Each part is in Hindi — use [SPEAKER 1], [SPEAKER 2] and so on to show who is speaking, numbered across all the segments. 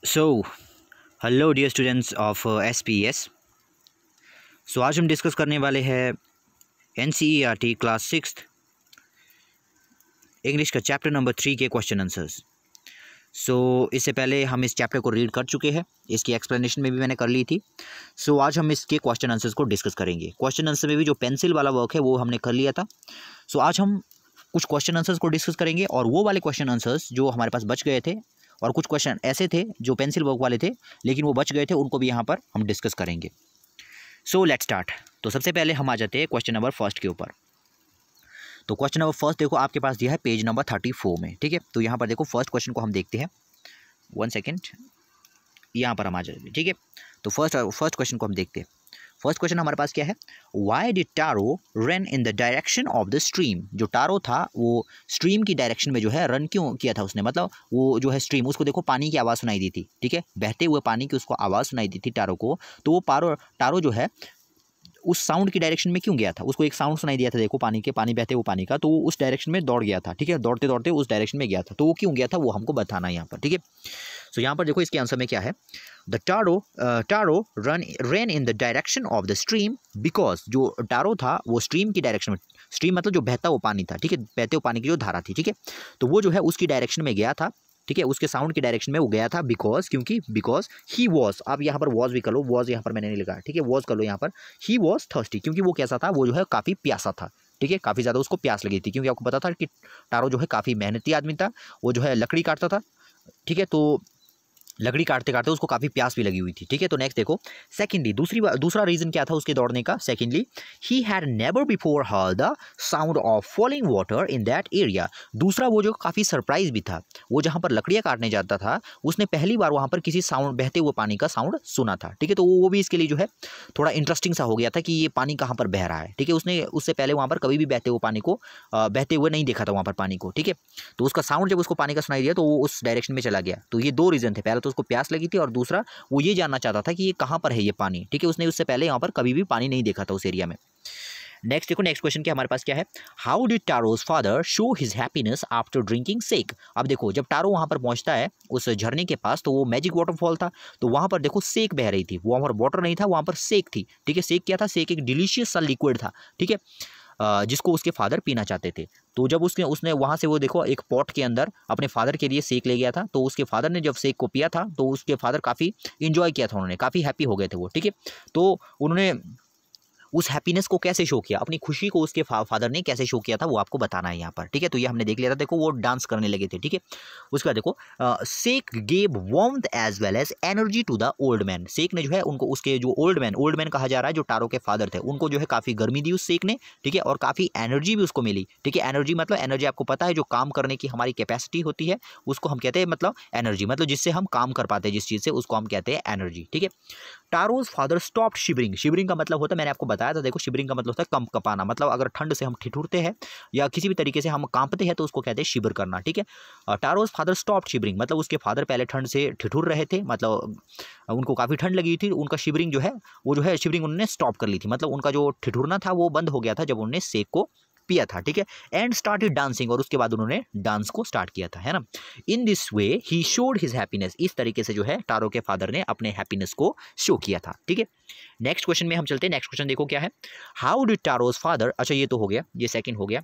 [SPEAKER 1] So hello dear students of SPS। So आज हम डिस्कस करने वाले हैं NCERT क्लास 6 इंग्लिश का चैप्टर नंबर 3 के क्वेश्चन आंसर्स। इससे पहले हम इस चैप्टर को रीड कर चुके हैं, इसकी एक्सप्लेनेशन में भी मैंने कर ली थी। आज हम इसके क्वेश्चन आंसर्स को डिस्कस करेंगे। क्वेश्चन आंसर में भी जो पेंसिल वाला वर्क है वो हमने कर लिया था। आज हम कुछ क्वेश्चन आंसर्स को डिस्कस करेंगे और वो वाले क्वेश्चन आंसर्स जो हमारे पास बच गए थे और कुछ क्वेश्चन ऐसे थे जो पेंसिल वर्क वाले थे लेकिन वो बच गए थे, उनको भी यहाँ पर हम डिस्कस करेंगे। Let's start. तो सबसे पहले हम आ जाते हैं क्वेश्चन नंबर फर्स्ट के ऊपर। तो क्वेश्चन नंबर फर्स्ट देखो आपके पास दिया है पेज नंबर 34 में, ठीक है। तो यहाँ पर देखो फर्स्ट क्वेश्चन को हम देखते हैं। 1 सेकेंड, यहाँ पर हम आ जाते हैं, ठीक है। तो फर्स्ट क्वेश्चन को हम देखते हैं। फर्स्ट क्वेश्चन हमारे पास क्या है, why did Taro run in the direction of the stream. जो टारो था वो स्ट्रीम की डायरेक्शन में जो है रन क्यों किया था उसने, मतलब वो जो है स्ट्रीम, उसको देखो पानी की आवाज़ सुनाई दी थी, ठीक है। बहते हुए पानी की उसको आवाज़ सुनाई दी थी टारो को। तो वो टारो जो है उस साउंड की डायरेक्शन में क्यों गया था, उसको एक साउंड सुनाई दिया था, देखो पानी बहते हुए पानी का, तो वो उस डायरेक्शन में दौड़ गया था, ठीक है। दौड़ते दौड़ते उस डायरेक्शन में गया था, तो वो क्यों गया था वो हमको बताना है यहाँ पर, ठीक है। यहाँ पर देखो इसके आंसर में क्या है, the Taro ran in the direction of the stream because जो टारो था वो स्ट्रीम की डायरेक्शन में, स्ट्रीम मतलब जो बहता हुआ पानी था, ठीक है, बहते हुए पानी की जो धारा थी, ठीक है। तो वो जो है उसकी डायरेक्शन में गया था, ठीक है, उसके साउंड की डायरेक्शन में वो गया था बिकॉज ही वॉज, आप यहाँ पर वॉज भी कर लो, वॉज यहाँ पर मैंने नहीं लिखा है, ठीक है, वॉज कर लो यहाँ पर, ही वॉज थर्स्टी, क्योंकि वो कैसा था, वो जो है काफ़ी प्यासा था, ठीक है, काफ़ी ज़्यादा उसको प्यास लगी थी, क्योंकि आपको पता था कि टारो जो है काफ़ी मेहनती आदमी था, वो जो है लकड़ी काटता था, ठीक है। तो लकड़ी काटते काटते उसको काफ़ी प्यास भी लगी हुई थी, ठीक है। तो नेक्स्ट देखो, सेकेंडली दूसरा रीज़न क्या था उसके दौड़ने का, secondly he had never before heard the sound of falling water in that area. दूसरा वो जो काफ़ी सरप्राइज भी था, वो जहाँ पर लकड़ियाँ काटने जाता था उसने पहली बार वहाँ पर किसी साउंड, बहते हुए पानी का साउंड सुना था, ठीक है। तो वो भी इसके लिए जो है थोड़ा इंटरेस्टिंग सा हो गया था कि ये पानी कहाँ पर बह रहा है, ठीक है। उसने उससे पहले वहाँ पर कभी भी बहते हुए पानी को बहते हुए नहीं देखा था वहाँ पर पानी को, ठीक है। तो उसका साउंड जब उसको पानी का सुनाई दिया तो वो उस डायरेक्शन में चला गया। तो ये दो रीज़न थे, पहले तो उसको प्यास लगी थी और दूसरा वो ये जानना चाहता था कि ये कहाँ पर है ये पानी, ठीक है। उसने उससे पहले यहाँ पर कभी भी पानी नहीं देखा था उस एरिया में। नेक्स्ट देखो, नेक्स्ट क्वेश्चन क्या हमारे पास क्या है, how did Taro's father show his happiness after drinking sake. अब देखो जब टारो वहाँ पर पहुँचता है उस झरने के पास, तो वो मैजिक वाटरफॉल था, तो वहाँ पर देखो सेक बह रही थी, वहाँ पर वाटर नहीं था, वहाँ पर सेक थी, ठीक है। सेक क्या था, सेक एक डिलीशियस सा लिक्विड था, ठीक है, जिसको उसके फादर पीना चाहते थे। तो जब उसने वहाँ से वो देखो एक पॉट के अंदर अपने फादर के लिए सेक ले गया था, तो उसके फादर ने जब सेक को पिया था तो उसके फादर काफ़ी इंजॉय किया था, उन्होंने काफ़ी हैप्पी हो गए थे वो, ठीक है। तो उन्होंने उस हैप्पीनेस को कैसे शो किया, अपनी खुशी को उसके फादर ने कैसे शो किया था वो आपको बताना है यहाँ पर, ठीक है। तो ये हमने देख लिया था, देखो वो डांस करने लगे थे, ठीक है। उसके बाद देखो, sake gave warmth as well as energy to the old man. Sake ने जो है उनको, उसके जो ओल्ड मैन कहा जा रहा है, जो टारो के फादर थे, उनको जो है काफ़ी गर्मी दी उस सेक ने, ठीक है, और काफ़ी एनर्जी भी उसको मिली, ठीक है। एनर्जी मतलब, एनर्जी आपको पता है जो काम करने की हमारी कैपेसिटी होती है उसको हम कहते हैं, मतलब एनर्जी मतलब जिससे हम काम कर पाते हैं जिस चीज़ से, उसको हम कहते हैं एनर्जी, ठीक है। टारोज फादर स्टॉप्ड शिवरिंग। शिवरिंग का मतलब होता है, मैंने आपको बताया था, देखो शिवरिंग का मतलब होता है कंप कपाना, मतलब अगर ठंड से हम ठिठुरते हैं या किसी भी तरीके से हम कांपते हैं तो उसको कहते हैं शिवर करना, ठीक है। टारोज फादर स्टॉप्ड शिवरिंग, मतलब उसके फादर पहले ठंड से ठिठुर रहे थे, मतलब उनको काफ़ी ठंड लगी थी, उनका शिवरिंग जो है वो जो है शिवरिंग उन्होंने स्टॉप कर ली थी, मतलब उनका जो ठिठुरना था वो बंद हो गया था जब उन्होंने सेक को पिया था, ठीक है। एंड स्टार्टेड डांसिंग, और उसके बाद उन्होंने डांस को स्टार्ट किया था, है ना। In this way he showed his happiness, इस तरीके से जो है टारो के फादर ने अपने हैप्पीनेस को शो किया था, ठीक है। नेक्स्ट क्वेश्चन में हम चलते हैं। नेक्स्ट क्वेश्चन देखो क्या है, हाउ डिड टारोज फादर, अच्छा ये तो हो गया, ये सेकंड हो गया।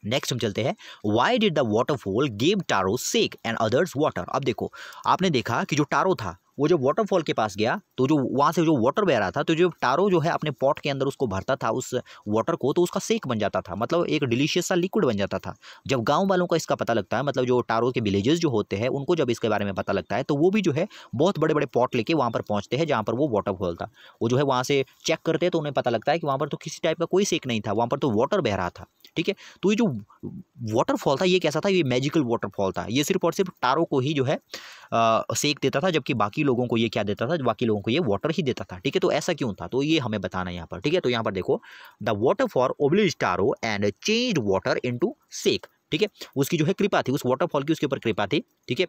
[SPEAKER 1] नेक्स्ट हम चलते हैं, why did the waterfall give Taro sake and others water. अब देखो आपने देखा कि जो टारो था वो जो वाटरफॉल के पास गया तो जो वहाँ से जो वाटर बह रहा था, तो जो टारो जो है अपने पॉट के अंदर उसको भरता था उस वाटर को, तो उसका सेक बन जाता था, मतलब एक डिलीशियस सा लिक्विड बन जाता था। जब गांव वालों को इसका पता लगता है, मतलब जो टारो के विलेजेस जो होते हैं उनको जब इसके बारे में पता लगता है, तो वो भी जो है बहुत बड़े बड़े पॉट लेके वहाँ पर पहुँचते हैं जहाँ पर वो वाटरफॉल था। वो जो है वहाँ से चेक करते हैं तो उन्हें पता लगता है कि वहाँ पर तो किसी टाइप का कोई सेक नहीं था, वहाँ पर तो वाटर बह रहा था, ठीक है। तो ये जो वाटरफॉल था ये कैसा था, ये मैजिकल वाटरफॉल था, ये सिर्फ और सिर्फ टारो को ही जो है सेक देता था, जबकि बाकी लोगों को ये क्या देता था, बाकी लोगों को ये वाटर ही देता था, ठीक है। तो ऐसा क्यों था, तो ये हमें बताना है यहाँ पर, ठीक है। तो यहाँ पर देखो, the water for oblige Taro and changed water into sake, ठीक है। उसकी जो है कृपा थी, उस वाटरफॉल की उसके ऊपर कृपा थी, ठीक है।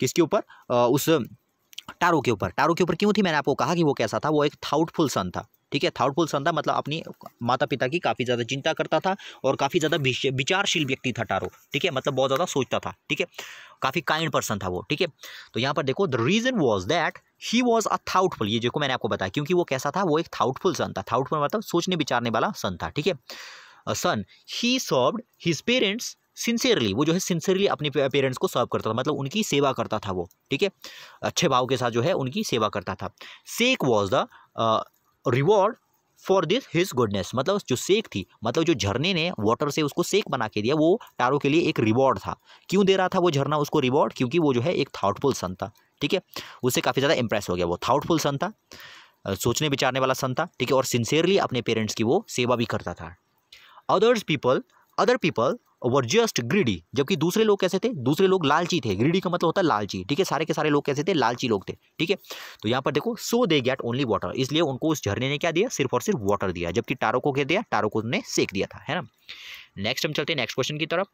[SPEAKER 1] किसके ऊपर, उस टारो के ऊपर। टारो के ऊपर क्यों थी, मैंने आपको कहा कि वो कैसा था, वो एक थाउटफुल सन था, ठीक है। थाउटफुल सन था मतलब अपनी माता पिता की काफ़ी ज़्यादा चिंता करता था और काफ़ी ज़्यादा विचारशील व्यक्ति था टारो, ठीक है, मतलब बहुत ज़्यादा सोचता था, ठीक है, काफ़ी काइंड पर्सन था वो, ठीक है। तो यहाँ पर देखो the reason was that he was a thoughtful, ये जो मैंने आपको बताया, क्योंकि वो कैसा था, वो एक थाउटफुल सन था। थाउटफुल मतलब सोचने विचारने वाला सन था, ठीक है। Son he served his parents sincerely, वो जो है सिंसियरली अपने पेरेंट्स को सर्व करता था, मतलब उनकी सेवा करता था वो, ठीक है, अच्छे भाव के साथ जो है उनकी सेवा करता था। Sake was the reward for this his goodness, मतलब जो सेक थी, मतलब जो झरने ने वाटर से उसको सेक बना के दिया, वो टारो के लिए एक रिवॉर्ड था। क्यों दे रहा था वो झरना उसको रिवॉर्ड? क्योंकि वो जो है एक थाउटफुल सन था, ठीक है, उससे काफ़ी ज़्यादा इंप्रेस हो गया। वो थाउटफुल सन था, सोचने विचारने वाला सन था, ठीक है, और सिंसियरली अपने पेरेंट्स की वो सेवा भी करता था। Other people were just greedy, जबकि दूसरे लोग कैसे थे? दूसरे लोग लालची थे। ग्रीडी का मतलब होता है लालची, ठीक है, सारे के सारे लोग कैसे थे? लालची लोग थे, ठीक है। तो यहाँ पर देखो सो दे गेट ओनली वाटर, इसलिए उनको उस झरने ने क्या दिया? सिर्फ और सिर्फ वाटर दिया, जबकि टारो को क्या दिया? टारो को ने सेक दिया था, है ना। नेक्स्ट हम चलते हैं नेक्स्ट क्वेश्चन की तरफ।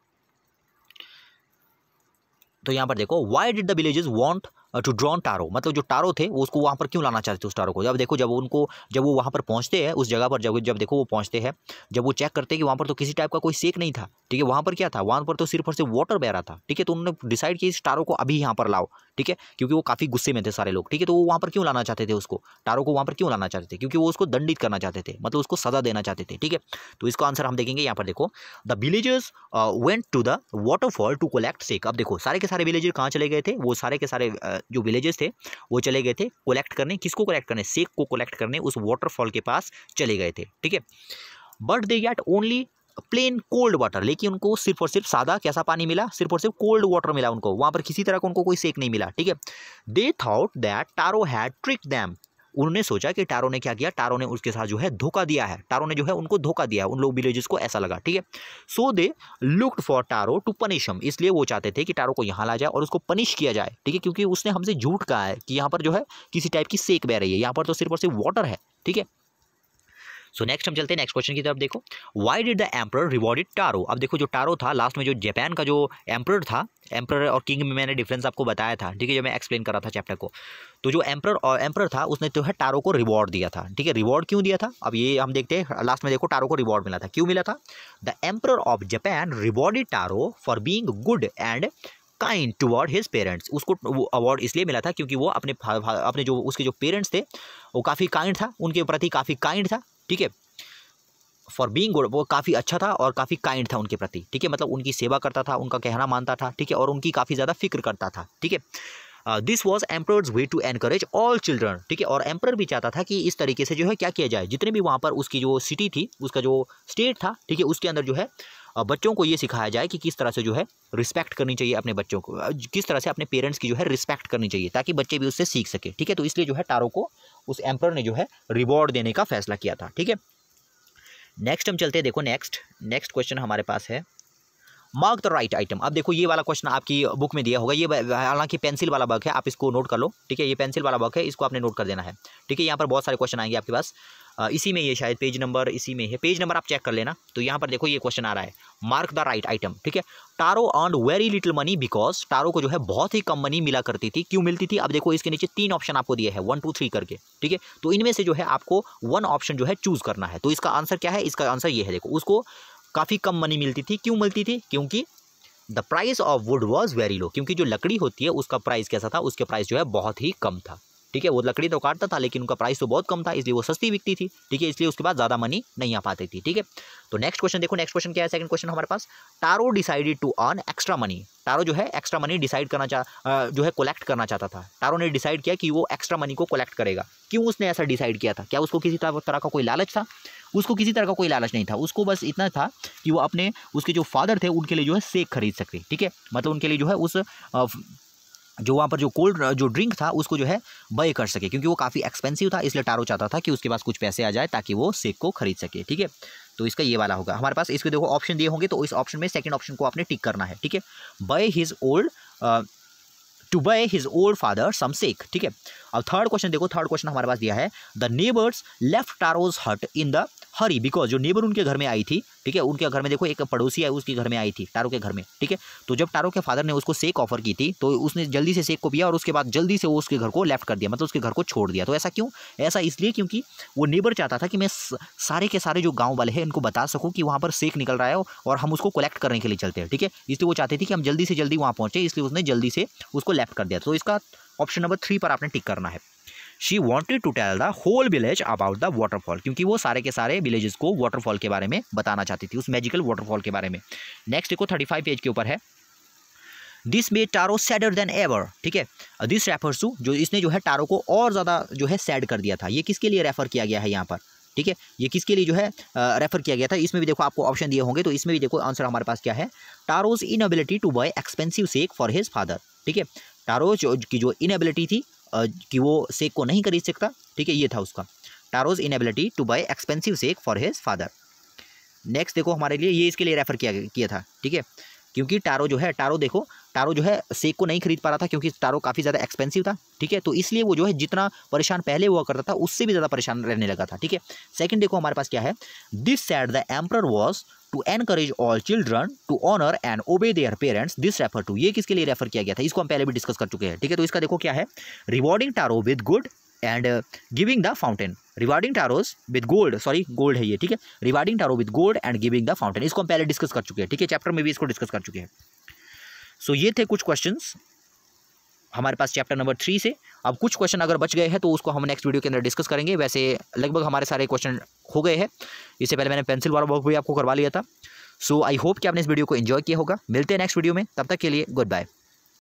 [SPEAKER 1] तो यहाँ पर देखो why did the villagers want to drown Taro, मतलब जो टारो थे वो उसको वहाँ पर क्यों लाना चाहते थे उस टारो को? जब देखो जब वो वहाँ पर पहुँचते हैं उस जगह पर, जब देखो वो पहुँचते हैं, जब वो चेक करते हैं कि वहाँ पर तो किसी टाइप का कोई सेक नहीं था, ठीक है, वहाँ पर क्या था? वहाँ पर तो सिर्फ और सिर्फ वाटर बह रहा था, ठीक है। तो उन्होंने डिसाइड किया इस टारो को अभी यहाँ पर लाओ, ठीक है, क्योंकि वो काफ़ी गुस्से में थे सारे लोग, ठीक है। तो वो वहाँ पर क्यों लाना चाहते थे उसको? टारो को वहाँ पर क्यों लाना चाहते थे? क्योंकि वो उसको दंडित करना चाहते थे, मतलब उसको सजा देना चाहते थे, ठीक है। तो इसका आंसर हम देखेंगे यहाँ पर देखो the villagers went to the waterfall to collect sake. अब देखो सारे के सारे विलेजर कहाँ चले गए थे? वो सारे के सारे जो विलेजेस थे वो चले गए थे कलेक्ट करने, किसको कलेक्ट करने? सेक को कलेक्ट करने उस वाटरफॉल के पास चले गए थे, ठीक है। But they get only plain cold water, लेकिन उनको सिर्फ और सिर्फ सादा कैसा पानी मिला? सिर्फ और सिर्फ कोल्ड वाटर मिला उनको, वहां पर किसी तरह का उनको कोई सेक नहीं मिला, ठीक है। They thought that Taro had tricked them, उन्होंने सोचा कि टारो ने क्या किया? टारो ने उसके साथ जो है धोखा दिया है, टारो ने जो है उनको धोखा दिया है, उन लोग विलेजेस को ऐसा लगा, ठीक है। So they looked for Taro to punish him, इसलिए वो चाहते थे कि टारो को यहाँ ला जाए और उसको पनिश किया जाए, ठीक है, क्योंकि उसने हमसे झूठ कहा है कि यहाँ पर जो है किसी टाइप की सेक बह रही है, यहाँ पर तो सिर्फ और सिर्फ वाटर है, ठीक है। सो नेक्स्ट हम चलते हैं नेक्स्ट क्वेश्चन की तरफ। देखो why did the emperor rewarded Taro, अब देखो जो टारो था लास्ट में, जो जापान का जो एम्परर था, एम्परर और किंग में मैंने डिफरेंस आपको बताया था, ठीक है, जब मैं एक्सप्लेन कर रहा था चैप्टर को। तो जो एम्परर था उसने तो है टारो को रिवॉर्ड दिया था, ठीक है। रिवॉर्ड क्यों दिया था? अब ये हम देखते हैं लास्ट में। देखो टारो को रिवॉर्ड मिला था, क्यों मिला था? The emperor of Japan rewarded Taro for being good and kind toward his parents, उसको वो अवार्ड इसलिए मिला था क्योंकि वो अपने जो उसके जो पेरेंट्स थे वो काफ़ी काइंड था, उनके प्रति काफ़ी काइंड था, ठीक है। फॉर बीइंग गुड, वो काफ़ी अच्छा था और काफ़ी काइंड था उनके प्रति, ठीक है, मतलब उनकी सेवा करता था, उनका कहना मानता था, ठीक है, और उनकी काफ़ी ज़्यादा फिक्र करता था, ठीक है। This was emperor's way to encourage all children, ठीक है, और एम्परर भी चाहता था कि इस तरीके से जो है क्या किया जाए, जितने भी वहाँ पर उसकी जो सिटी थी, उसका जो स्टेट था, ठीक है, उसके अंदर जो है बच्चों को ये सिखाया जाए कि किस तरह से जो है रिस्पेक्ट करनी चाहिए अपने बच्चों को, किस तरह से अपने पेरेंट्स की जो है रिस्पेक्ट करनी चाहिए, ताकि बच्चे भी उससे सीख सके, ठीक है। तो इसलिए जो है टारो को उस एम्परर ने जो है रिवॉर्ड देने का फैसला किया था, ठीक है। नेक्स्ट हम चलते हैं, देखो नेक्स्ट क्वेश्चन हमारे पास है मार्क द राइट आइटम। अब देखो ये वाला क्वेश्चन आपकी बुक में दिया होगा, ये हालांकि पेंसिल वाला वर्क है, आप इसको नोट कर लो, ठीक है, ये पेंसिल वाला वर्क है, इसको आपने नोट कर देना है, ठीक है। यहाँ पर बहुत सारे क्वेश्चन आएंगे आपके पास, इसी में ये शायद पेज नंबर इसी में है, पेज नंबर आप चेक कर लेना। तो यहाँ पर देखो ये क्वेश्चन आ रहा है मार्क द राइट आइटम, ठीक है। Taro earned very little money because, Taro को जो है बहुत ही कम मनी मिला करती थी, क्यों मिलती थी? अब देखो इसके नीचे 3 ऑप्शन आपको दिए हैं 1 2 3 करके, ठीक है। तो इनमें से जो है आपको 1 ऑप्शन जो है चूज करना है। तो इसका आंसर क्या है? इसका आंसर ये है, देखो उसको काफ़ी कम मनी मिलती थी, क्यों मिलती थी? क्योंकि the price of would was very low, क्योंकि जो लकड़ी होती है उसका प्राइस कैसा था? उसके प्राइस जो है बहुत ही कम था, ठीक है। वो लकड़ी तो काटता था लेकिन उनका प्राइस तो बहुत कम था, इसलिए वो सस्ती बिकती थी, ठीक है, इसलिए उसके बाद ज़्यादा मनी नहीं आ पाती थी, ठीक है। तो नेक्स्ट क्वेश्चन देखो, नेक्स्ट क्वेश्चन क्या है? सेकंड क्वेश्चन हमारे पास, Taro decided to earn extra money, Taro जो है एक्स्ट्रा मनी डिसाइड करना जो है कलेक्ट करना चाहता था। टारो ने डिसाइड किया कि वो एक्स्ट्रा मनी को कलेक्ट करेगा। क्यों उसने ऐसा डिसाइड किया था? क्या उसको किसी तरह का कोई लालच था? उसको किसी तरह का कोई लालच नहीं था, उसको बस इतना था कि वो अपने उसके जो फादर थे उनके लिए जो है सेक खरीद सके, ठीक है, मतलब उनके लिए जो है उस जो वहाँ पर जो कोल्ड जो ड्रिंक था उसको जो है बाय कर सके, क्योंकि वो काफ़ी एक्सपेंसिव था, इसलिए टारो चाहता था कि उसके पास कुछ पैसे आ जाए ताकि वो सेक को खरीद सके, ठीक है। तो इसका ये वाला होगा हमारे पास। इसके देखो ऑप्शन दिए होंगे, तो इस ऑप्शन में सेकंड ऑप्शन को आपने टिक करना है, ठीक है। Buy his old to buy his old father some sake, ठीक है। अब थर्ड क्वेश्चन देखो, थर्ड क्वेश्चन हमारे पास दिया है the neighbours left Taro's hut in the hurry because जो नेबर उनके घर में आई थी, ठीक है, उनके घर में देखो एक पड़ोसी है उसके घर में आई थी टारो के घर में, ठीक है। तो जब टारो के फादर ने उसको सेक ऑफर की थी तो उसने जल्दी से सेक को पिया और उसके बाद जल्दी से वो उसके घर को लेफ्ट कर दिया, मतलब उसके घर को छोड़ दिया। तो ऐसा क्यों? ऐसा इसलिए क्योंकि वो नेबर चाहता था कि मैं सारे के सारे जो गाँव वाले हैं इनको बता सकूँ कि वहाँ पर सेक निकल रहा है और हम उसको कलेक्ट करने के लिए चलते हैं, ठीक है। इसलिए वो चाहते थे कि हम जल्दी से जल्दी वहाँ पहुँचे, इसलिए उसने जल्दी से उसको लेफ्ट कर दिया। तो इसका ऑप्शन नंबर 3 पर आपने टिक करना है। She wanted to tell the whole village about the waterfall, क्योंकि वो सारे के सारे विलेजेस को वाटरफॉल के बारे में बताना चाहती थी, उस मैजिकल वाटरफॉल के बारे में। नेक्स्ट देखो 35 पेज के ऊपर है, this made Taro sadder than ever, ठीक है। दिस रेफर्स टू, जो इसने जो है टारो को और ज़्यादा जो है सैड कर दिया था। ये किसके लिए रेफर किया गया है यहाँ पर, ठीक है, ये किसके लिए जो है रेफर किया गया था? इसमें भी देखो आपको ऑप्शन दिए होंगे, तो इसमें भी देखो आंसर हमारे पास क्या है, Taro's inability to buy expensive sake for his father, ठीक है। टारो की जो इनएबिलिटी थी कि वो सेक को नहीं खरीद सकता, ठीक है, ये था उसका, Taro's inability to buy expensive sake for his father. Next देखो हमारे लिए ये इसके लिए रेफर किया था, ठीक है, क्योंकि टारो जो है, टारो देखो, टारो जो है सेक को नहीं खरीद पा रहा था क्योंकि टारो काफ़ी ज़्यादा एक्सपेंसिव था, ठीक है। तो इसलिए वो जो है जितना परेशान पहले हुआ करता था उससे भी ज़्यादा परेशान रहने लगा था, ठीक है। सेकंड देखो हमारे पास क्या है, this said the emperor was to encourage all children to honour and obey their parents, this refer to, ये किसके लिए रेफर किया गया था? इसको हम पहले भी डिस्कस कर चुके हैं, ठीक है। तो इसका देखो क्या है, rewarding Taro with good and giving the fountain, rewarding Taros with gold, sorry gold है ये, ठीक है, rewarding Taro with gold and giving the fountain, इसको हम पहले डिस्कस कर चुके हैं, ठीक है, चैप्टर में भी इसको डिस्कस कर चुके हैं। सो ये थे कुछ क्वेश्चंस हमारे पास चैप्टर नंबर 3 से। अब कुछ क्वेश्चन अगर बच गए हैं तो उसको हम नेक्स्ट वीडियो के अंदर डिस्कस करेंगे। वैसे लगभग हमारे सारे क्वेश्चन हो गए हैं, इससे पहले मैंने पेंसिल वाला वर्क भी आपको करवा लिया था। सो आई होप कि आपने इस वीडियो को एंजॉय किया होगा। मिलते हैं नेक्स्ट वीडियो में, तब तक के लिए गुड बाय।